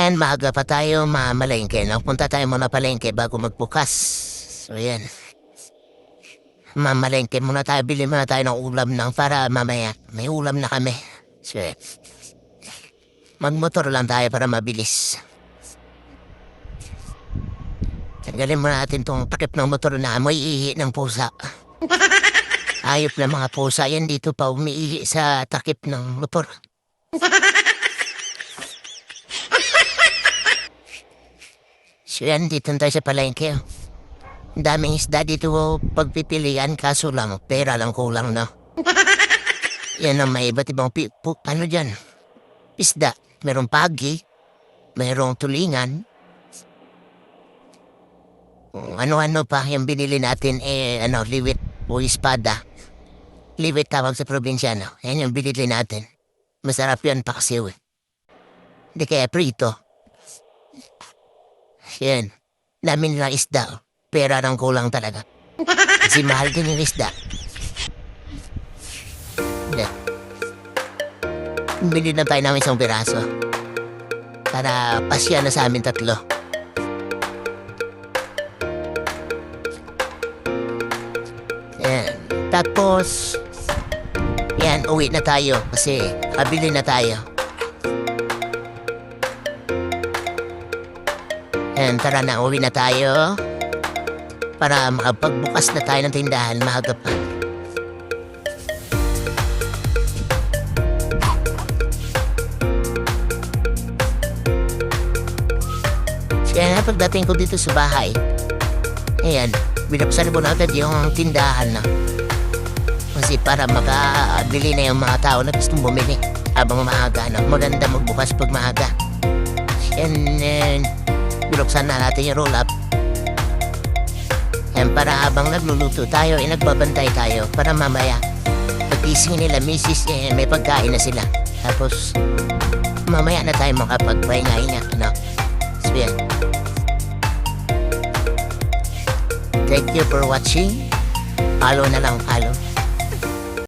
And maaga pa tayo mamalengke, no? Punta tayo muna palengke bago magbukas. So, yan. Mamalengke muna tayo, bili muna tayo ng ulam ng para mamaya may ulam na kami. So, magmotor lang tayo para mabilis. Tanggalin muna natin tong takip ng motor na amoy ihi ng pusa. Ayop na mga pusa yan dito pa umiihi sa takip ng motor. So yan, dito tayo sa palengke. Ang daming isda dito pagpipilian, kaso lang, pera lang kulang, no? Yan ang may iba't ibang ano dyan? Isda. Merong pagi, merong tulingan. Ano-ano pa yung binili natin, liwit o espada. Liwit tawag sa probinsya, no? Yan yung binili natin. Masarap yan paksiw. Hindi kaya prito. Yan. Dami nilang isda. Pera ng kulang talaga. Kasi mahal din yung isda. Bili na tayo namin isang piraso. Para pasya na sa amin tatlo. Yan. Tapos, yan, uwi na tayo. Kasi kabili na tayo. And tara na, uwi na tayo para makapagbukas na tayo ng tindahan maaga pa. Kaya nga pagdating ko dito sa bahay, ayan, binuksan ko na agad yung tindahan na. Kasi para makabili na yung mga tao na gustong bumili habang maaga. No? Maganda magbukas pag maaga. And binuksan na natin yung roll-up. And para habang nagluluto tayo, nagbabantay tayo para mamaya pag-ising nila, misis, may pagkain na sila. Tapos, mamaya na tayo makapagpahinga-hinga, no? So, yan. Thank you for watching. Follow na lang, follow.